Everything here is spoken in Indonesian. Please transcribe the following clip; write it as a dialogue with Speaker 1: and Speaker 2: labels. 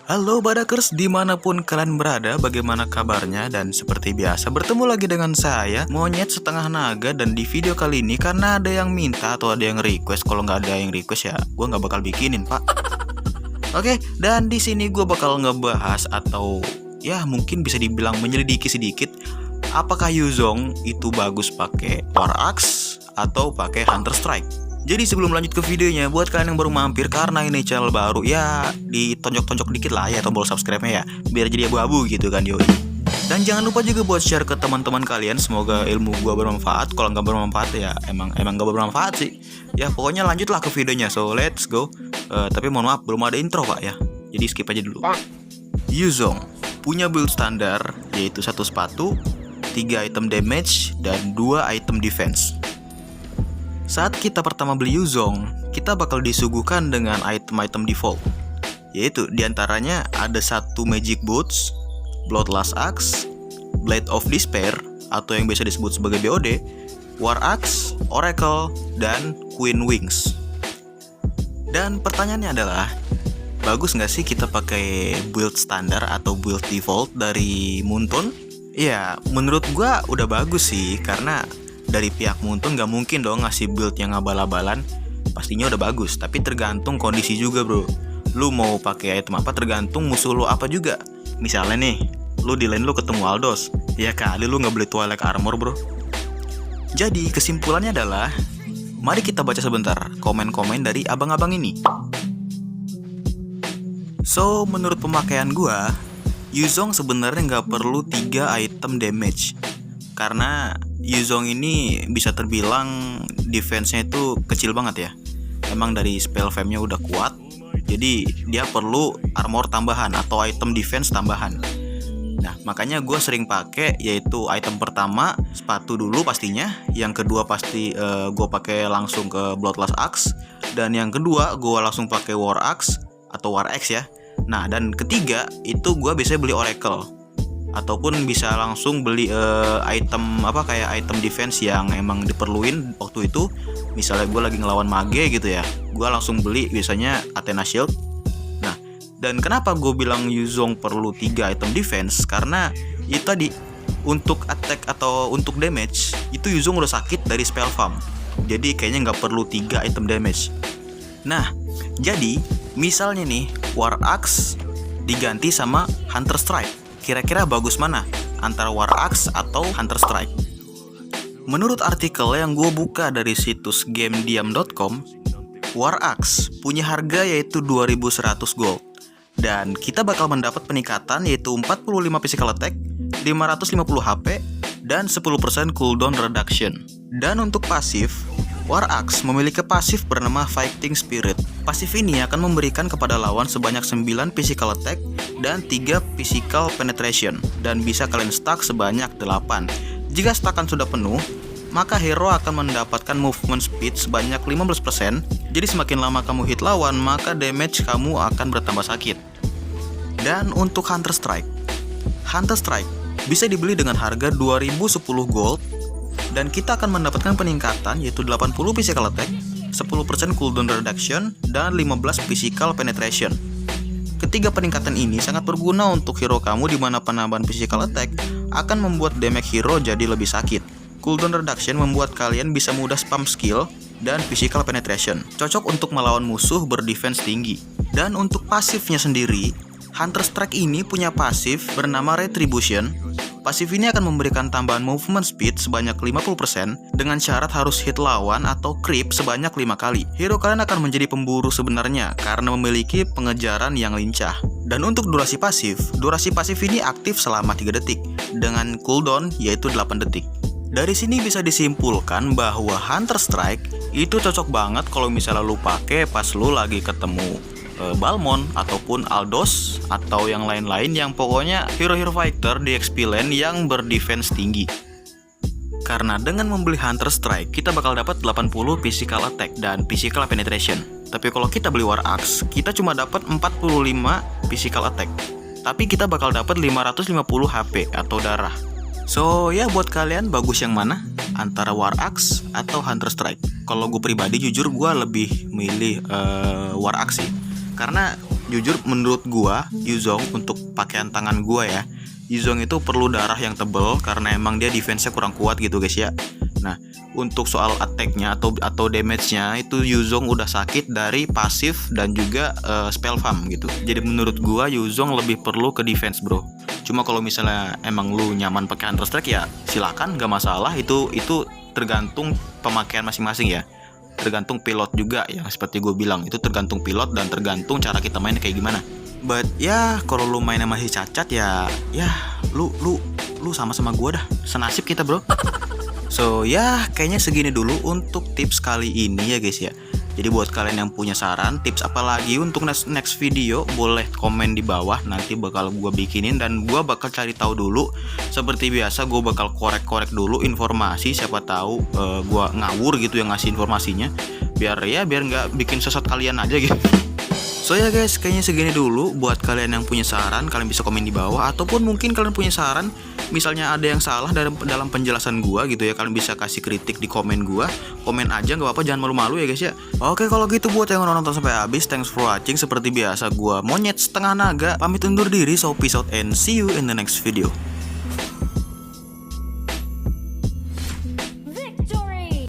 Speaker 1: Halo Badakers, dimanapun kalian berada, bagaimana kabarnya? Dan seperti biasa, bertemu lagi dengan saya, Monyet Setengah Naga. Dan di video kali ini, karena ada yang minta atau ada yang request, kalau nggak ada yang request ya, gue nggak bakal bikinin, Pak. Oke, dan di sini gue bakal ngebahas atau ya mungkin bisa dibilang menyelidiki sedikit, apakah Yuzong itu bagus pakai War Axe atau pakai Hunter Strike. Jadi sebelum lanjut ke videonya, buat kalian yang baru mampir karena ini channel baru, ya ditonjok-tonjok dikit lah ya tombol subscribe-nya ya, biar jadi abu-abu gitu kan yoi. Dan jangan lupa juga buat share ke teman-teman kalian, semoga ilmu gua bermanfaat. Kalau nggak bermanfaat ya emang nggak bermanfaat sih. Ya pokoknya lanjutlah ke videonya, so let's go. Tapi mohon maaf belum ada intro pak ya, jadi skip aja dulu. Yuzong punya build standar yaitu 1 sepatu, 3 item damage, dan 2 item defense. Saat kita pertama beli Yuzong, kita bakal disuguhkan dengan item-item default, yaitu diantaranya ada 1 Magic Boots, Bloodlust Axe, Blade of Despair atau yang biasa disebut sebagai BOD, War Axe, Oracle, dan Queen Wings. Dan pertanyaannya adalah, bagus nggak sih kita pakai build standar atau build default dari Moonton? Ya, menurut gua udah bagus sih, karena dari pihak Moonton nggak mungkin dong ngasih build yang abal-abalan. Pastinya udah bagus, tapi tergantung kondisi juga bro. Lu mau pakai item apa tergantung musuh lu apa juga. Misalnya nih, lu di lane lu ketemu Aldos, ya kali lu nggak beli Twilight Armor bro. Jadi kesimpulannya adalah, mari kita baca sebentar komen-komen dari abang-abang ini. So, menurut pemakaian gua, Yuzong sebenarnya nggak perlu 3 item damage, karena Yuzong ini bisa terbilang defense-nya itu kecil banget ya. Emang dari spell fam-nya udah kuat, jadi dia perlu armor tambahan atau item defense tambahan. Nah, makanya gue sering pakai yaitu item pertama sepatu dulu pastinya, yang kedua pasti gue pakai langsung ke Bloodlust Axe, dan yang kedua gue langsung pakai War Axe atau War Axe ya. Nah, dan ketiga itu gue biasanya beli Oracle, ataupun bisa langsung beli item apa kayak item defense yang emang diperluin waktu itu. Misalnya gue lagi ngelawan mage gitu ya, gue langsung beli biasanya Athena Shield. Nah, dan kenapa gue bilang Yuzong perlu 3 item defense, karena itu tadi, untuk attack atau untuk damage itu Yuzong udah sakit dari spell farm, jadi kayaknya nggak perlu 3 item damage. Nah, jadi misalnya nih War Axe diganti sama Hunter Strike, kira-kira bagus mana antara War Axe atau Hunter Strike? Menurut artikel yang gue buka dari situs gamediam.com, War Axe punya harga yaitu 2100 gold, dan kita bakal mendapat peningkatan yaitu 45 physical attack, 550 HP, dan 10% cooldown reduction. Dan untuk pasif, War Axe memiliki pasif bernama Fighting Spirit. Pasif ini akan memberikan kepada lawan sebanyak 9 physical attack dan 3 physical penetration, dan bisa kalian stack sebanyak 8. Jika stackan sudah penuh, maka hero akan mendapatkan movement speed sebanyak 15%. Jadi semakin lama kamu hit lawan, maka damage kamu akan bertambah sakit. Dan untuk Hunter Strike bisa dibeli dengan harga 2010 gold, dan kita akan mendapatkan peningkatan yaitu 80 physical attack, 10% cooldown reduction, dan 15 physical penetration. Ketiga peningkatan ini sangat berguna untuk hero kamu, di mana penambahan physical attack akan membuat damage hero jadi lebih sakit. Cooldown reduction membuat kalian bisa mudah spam skill, dan physical penetration cocok untuk melawan musuh berdefense tinggi. Dan untuk pasifnya sendiri, Hunter Strike ini punya pasif bernama Retribution. Pasif ini akan memberikan tambahan movement speed sebanyak 50% dengan syarat harus hit lawan atau creep sebanyak 5 kali. Hero kalian akan menjadi pemburu sebenarnya karena memiliki pengejaran yang lincah. Dan untuk durasi pasif ini aktif selama 3 detik dengan cooldown yaitu 8 detik. Dari sini bisa disimpulkan bahwa Hunter Strike itu cocok banget kalau misalnya lu pakai pas lu lagi ketemu Balmond ataupun Aldos atau yang lain-lain, yang pokoknya hero-hero fighter di XP lane yang berdefense tinggi. Karena dengan membeli Hunter Strike kita bakal dapat 80 physical attack dan physical penetration. Tapi kalau kita beli War Axe, kita cuma dapat 45 physical attack, tapi kita bakal dapat 550 HP atau darah. So ya, buat kalian bagus yang mana? Antara War Axe atau Hunter Strike? Kalau gue pribadi jujur gue lebih milih War Axe sih, karena jujur menurut gua Yuzong untuk pakaian tangan gua ya, Yuzong itu perlu darah yang tebel karena emang dia defense-nya kurang kuat gitu guys ya. Nah, untuk soal attack-nya atau damage-nya itu Yuzong udah sakit dari pasif dan juga spell farm gitu. Jadi menurut gua Yuzong lebih perlu ke defense, bro. Cuma kalau misalnya emang lu nyaman pakai Hunter Strike ya silakan, gak masalah. Itu tergantung pemakaian masing-masing ya. Tergantung pilot juga ya, seperti gue bilang itu tergantung pilot dan tergantung cara kita main kayak gimana. But ya kalau lu mainnya masih cacat ya lu sama-sama gue dah, senasib kita bro. So ya kayaknya segini dulu untuk tips kali ini ya guys ya. Jadi buat kalian yang punya saran tips apa lagi untuk next video, boleh komen di bawah, nanti bakal gue bikinin dan gue bakal cari tahu dulu. Seperti biasa gue bakal korek-korek dulu informasi, siapa tahu gue ngawur gitu yang ngasih informasinya, biar nggak bikin sesat kalian aja gitu. So ya guys, kayaknya segini dulu. Buat kalian yang punya saran, kalian bisa komen di bawah. Ataupun mungkin kalian punya saran, misalnya ada yang salah dalam penjelasan gua gitu ya, kalian bisa kasih kritik di komen gua. Komen aja nggak apa-apa, jangan malu-malu ya guys ya. Oke kalau gitu buat yang nonton sampai habis, thanks for watching. Seperti biasa gua monyet setengah naga pamit undur diri. So peace out and see you in the next video.